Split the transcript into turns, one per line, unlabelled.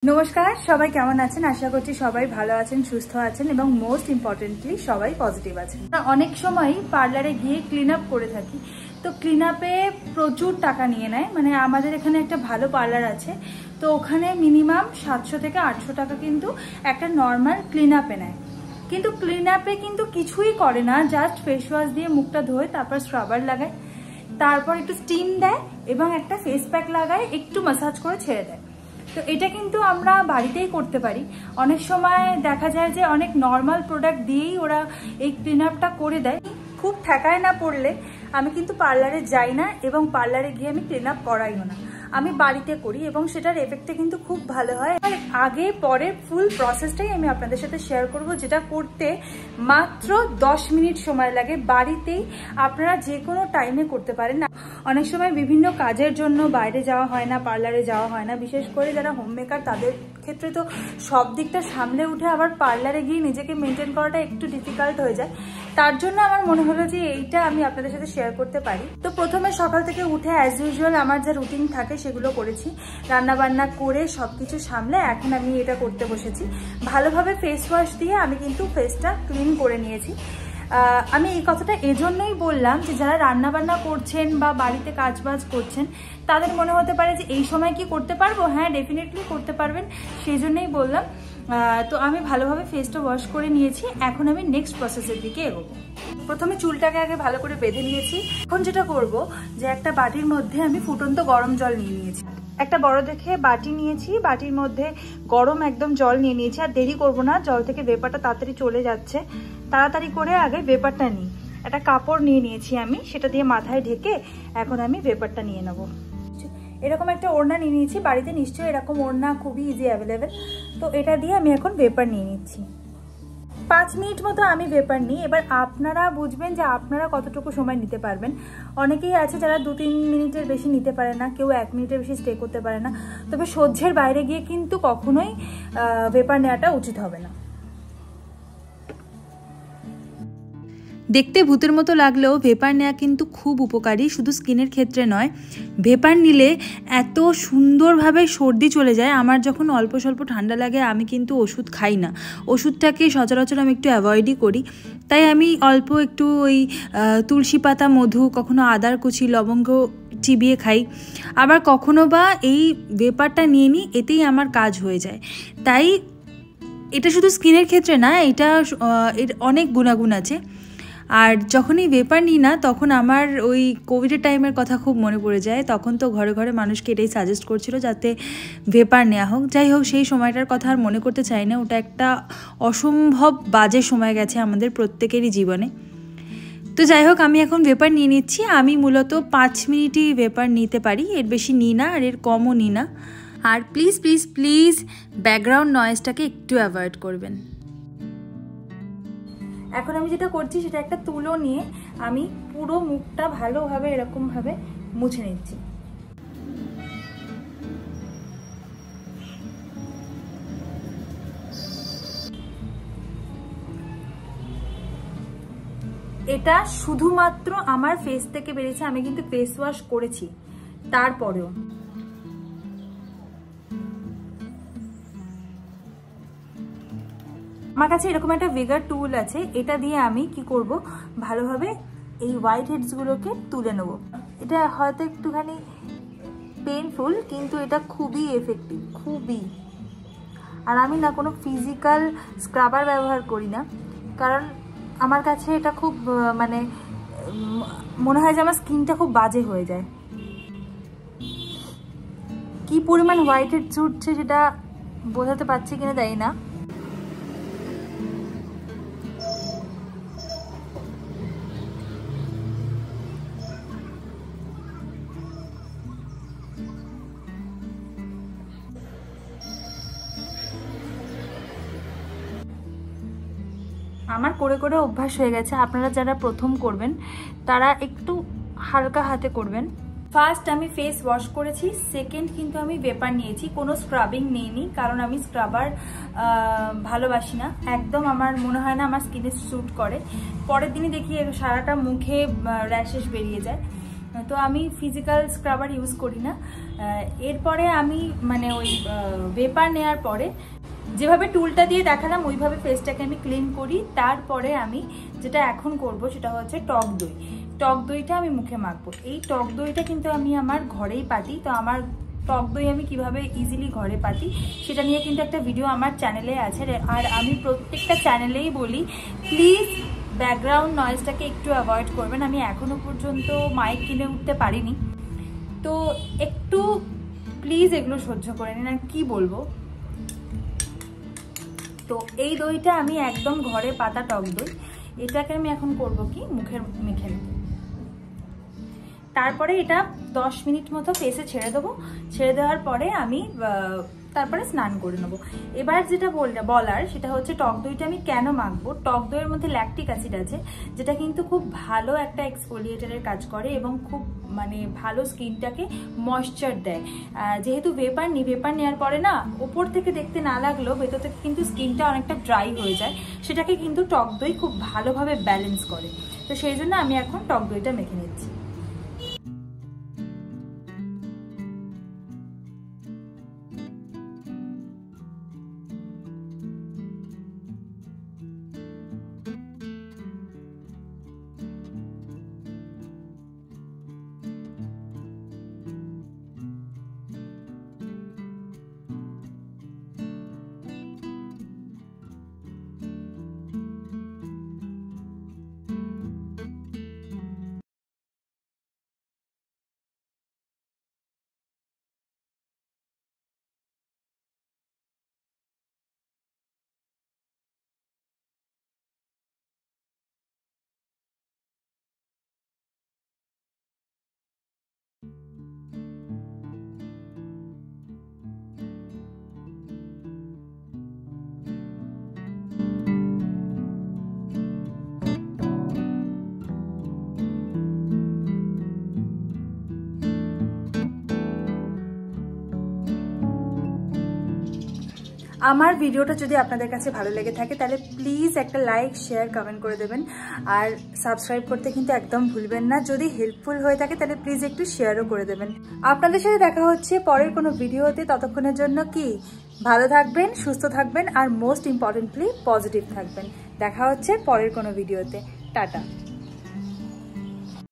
নমস্কার, সবাই কেমন আছেন? আশা করছি সবাই ভালো আছেন, সুস্থ আছেন এবং মোস্ট ইম্পর্টেন্টলি সবাই পজিটিভ আছেন। অনেক সময় পার্লারে গিয়ে ক্লিন আপ করে থাকি, তো ক্লিন আপে প্রচুর টাকা নিয়ে নেয়। মানে আমাদের এখানে একটা ভালো পার্লার আছে, তো ওখানে মিনিমাম 700 থেকে 800 টাকা কিন্তু একটা নর্মাল ক্লিন আপে নেয়। কিন্তু ক্লিন আপে কিন্তু কিছুই করে না, জাস্ট ফেস ওয়াশ দিয়ে মুখটা ধোয়, তারপর স্ক্রাবার লাগায়, তারপর একটু স্টিম দেয় এবং একটা ফেস প্যাক লাগায়, একটু ম্যাসাজ করে ছেড়ে দেয়। তো এটা কিন্তু আমরা বাড়িতেই করতে পারি। অনেক সময় দেখা যায় যে অনেক নর্মাল প্রোডাক্ট দিয়েই ওরা এই ক্লিন আপটা করে দেয়। খুব ঠেকায় না পড়লে আমি কিন্তু পার্লারে যাই না এবং পার্লারে গিয়ে আমি ক্লিন আপ করাইও না, আমি বাড়িতে করি এবং সেটার এফেক্টটা কিন্তু খুব ভালো হয়। আর আগে পরে ফুল প্রসেসটাই আমি আপনাদের সাথে শেয়ার করব, যেটা করতে মাত্র 10 মিনিট সময় লাগে। বাড়িতেই আপনারা যে কোনো টাইমে করতে পারেন। অনেক সময় বিভিন্ন কাজের জন্য বাইরে যাওয়া হয় না, পার্লারে যাওয়া হয় না, বিশেষ করে যারা হোম মেকার তাদের ক্ষেত্রে তো সব দিকটা সামলে উঠে আবার পার্লারে গিয়ে নিজেকে মেনটেন করাটা একটু ডিফিকাল্ট হয়ে যায়। তার জন্য আমার মনে হলো যে এইটা আমি আপনাদের সাথে শেয়ার করতে পারি। তো প্রথমে সকাল থেকে উঠে অ্যাজ ইউজুয়াল আমার যা রুটিন থাকে সেগুলো করেছি, রান্না বান্না করে সবকিছু সামলে এখন আমি এটা করতে বসেছি। ভালোভাবে ফেস ওয়াশ দিয়ে আমি কিন্তু ফেসটা ক্লিন করে নিয়েছি। আমি এই কথাটা এজন্যই বললাম যে যারা রান্না বান্না করছেন বা বাড়িতে কাজবাজ করছেন তাদের মনে হতে পারে যে এই সময় কি করতে পারবো। হ্যাঁ, ডেফিনেটলি করতে পারবেন, সেই জন্যই বললাম। তো আমি ভালোভাবে ফেসটা ওয়াশ করে নিয়েছি, এখন আমি নেক্সট প্রসেসের দিকে এগোবো। প্রথমে চুলটাকে আগে ভালো করে বেঁধে নিয়েছি। এখন যেটা করব যে একটা বাটির মধ্যে আমি ফুটন্ত গরম জল নিয়ে নিয়েছি। একটা বড় দেখে বাটি নিয়েছি, বাটির মধ্যে গরম একদম জল নিয়ে নিয়েছি। আর দেরি করব না, জল থেকে ভেপারটা তাড়াতাড়ি চলে যাচ্ছে, তাড়াতাড়ি করে আগে ভেপারটা নিই। একটা কাপড় নিয়ে নিয়েছি আমি, সেটা দিয়ে মাথায় ঢেকে এখন আমি ভেপারটা নিয়ে নেব। এরকম একটা ওড়না নিয়ে নিয়েছি, বাড়িতে নিশ্চয়ই এরকম ওড়না খুবই ইজি অ্যাভেলেবেল। তো এটা দিয়ে আমি এখন ভেপার নিয়ে নিচ্ছি। 5 মিনিট মতো আমি ভেপার নিই। এবার আপনারা বুঝবেন যে আপনারা কতটুকু সময় নিতে পারবেন। অনেকেই আছে যারা 2-3 মিনিটের বেশি নিতে পারে না, কেউ 1 মিনিটের বেশি স্টে করতে পারে না। তবে সহ্যের বাইরে গিয়ে কিন্তু কখনোই ভেপার নেওয়াটা উচিত হবে না।
দেখতে ভূতের মতো লাগলেও ভেপার নেওয়া কিন্তু খুব উপকারী, শুধু স্কিনের ক্ষেত্রে নয়। ভেপার নিলে এত সুন্দরভাবে সর্দি চলে যায়। আমার যখন অল্প স্বল্প ঠান্ডা লাগে আমি কিন্তু ওষুধ খাই না, ওষুধটাকে সচরাচর আমি একটু অ্যাভয়েডই করি। তাই আমি অল্প একটু ওই তুলসী পাতা, মধু, কখনো আদার কুচি, লবঙ্গ চিবিয়ে খাই। আবার কখনো বা এই ভেপারটা নিয়ে নিই, এতেই আমার কাজ হয়ে যায়। তাই এটা শুধু স্কিনের ক্ষেত্রে না, এর অনেক গুণাগুণ আছে। আর যখনই ভেপার নিই না তখন আমার ওই কোভিডের টাইমের কথা খুব মনে পড়ে যায়। তখন তো ঘরে ঘরে মানুষকে এটাই সাজেস্ট করছিল যাতে ভেপার নেওয়া হোক। যাই হোক, সেই সময়টার কথা আর মনে করতে চাই না, ওটা একটা অসম্ভব বাজে সময় গেছে আমাদের প্রত্যেকেরই জীবনে। তো যাই হোক, আমি এখন ভেপার নিয়ে নিচ্ছি। আমি মূলত 5 মিনিটই ভেপার নিতে পারি, এর বেশি নিই না আর এর কমও নিই না। আর প্লিজ প্লিজ প্লিজ ব্যাকগ্রাউন্ড নয়েজটাকে একটু অ্যাভয়েড করবেন।
এখন আমি যেটা করছি সেটা একটা তুলো নিয়ে আমি পুরো মুখটা ভালোভাবে এরকমভাবে মুছে নিচ্ছি। এটা শুধুমাত্র আমার ফেস থেকে বেরিয়েছে, আমি কিন্তু ফেস ওয়াশ করেছি তারপরেও। আমার কাছে এরকম একটা ভিগার টুল আছে, এটা দিয়ে আমি কি করব, ভালোভাবে এই হোয়াইট হেডসগুলোকে তুলে নেব। এটা হয়তো একটুখানি পেইনফুল, কিন্তু এটা খুবই এফেক্টিভ, খুবই। আর আমি না কোনো ফিজিক্যাল স্ক্রাবার ব্যবহার করি না, কারণ আমার কাছে এটা খুব মানে মনে হয় যে আমার স্কিনটা খুব বাজে হয়ে যায়। কি পরিমাণ হোয়াইট হেডস উঠছে সেটা বোঝাতে পারছি কিনা জানি না। আমার করে করে অভ্যাস হয়ে গেছে। আপনারা যারা প্রথম করবেন তারা একটু হালকা হাতে করবেন। ফার্স্ট আমি ফেস ওয়াশ করেছি, সেকেন্ড কিন্তু আমি ভেপার নিয়েছি, কোনো স্ক্রাবিং নিইনি, কারণ আমি স্ক্রাবার ভালোবাসি না একদম। আমার মনে হয় না আমার স্কিনে স্যুট করে। পরের দিনই দেখি সারাটা মুখে র্যাশেস বেরিয়ে যায়। তো আমি ফিজিক্যাল স্ক্রাবার ইউজ করি না। এরপরে আমি মানে ওই ভেপার নেওয়ার পরে যেভাবে টুলটা দিয়ে দেখালাম ওইভাবে ফেসটাকে আমি ক্লিন করি। তারপরে আমি যেটা এখন করব সেটা হচ্ছে টক দই। টক দইটা আমি মুখে মাখবো। এই টক দইটা কিন্তু আমি আমার ঘরেই পাতি। তো আমার টক দই আমি কিভাবে ইজিলি ঘরে পাতি সেটা নিয়ে কিন্তু একটা ভিডিও আমার চ্যানেলে আছে। আর আমি প্রত্যেকটা চ্যানেলেই বলি প্লিজ ব্যাকগ্রাউন্ড নয়েজটাকে একটু অ্যাভয়েড করবেন। আমি এখনো পর্যন্ত মাইক কিনে উঠতে পারিনি, তো একটু প্লিজ এগুলো সহ্য করে নিন। আর কি বলবো, তো এই দইটা আমি একদম ঘরে পাতা টক দই, এটাকে আমি এখন করব কি মুখে মেখে নেব। তারপরে এটা 10 মিনিট মতো ফেসে ছেড়ে দেবো। ছেড়ে দেওয়ার পরে আমি তারপরে স্নান করে নেবো। এবার যেটা বলার সেটা হচ্ছে টক দইটা আমি কেন মাখবো। টক দইয়ের মধ্যে ল্যাকটিক অ্যাসিড আছে, যেটা কিন্তু খুব ভালো একটা এক্সফোলিয়েটারের কাজ করে এবং খুব মানে ভালো স্কিনটাকে ময়েশ্চার দেয়। যেহেতু ভেপার নেওয়ার পরে না ওপর থেকে দেখতে না লাগলেও ভেতর থেকে কিন্তু স্কিনটা অনেকটা ড্রাই হয়ে যায়, সেটাকে কিন্তু টক দই খুব ভালোভাবে ব্যালেন্স করে। তো সেই জন্য আমি এখন টক দইটা মেখে নিচ্ছি। আমার ভিডিওটা যদি আপনাদের কাছে ভালো লেগে থাকে তাহলে প্লিজ একটা লাইক, শেয়ার, কমেন্ট করে দেবেন। আর সাবস্ক্রাইব করতে কিন্তু একদম ভুলবেন না। যদি হেল্পফুল হয়ে থাকে তাহলে প্লিজ একটু শেয়ারও করে দেবেন। আপনাদের সাথে দেখা হচ্ছে পরের কোনো ভিডিওতে। ততক্ষণের জন্য কি ভালো থাকবেন, সুস্থ থাকবেন আর মোস্ট ইম্পর্টেন্টলি পজিটিভ থাকবেন। দেখা হচ্ছে পরের কোনো ভিডিওতে। টাটা।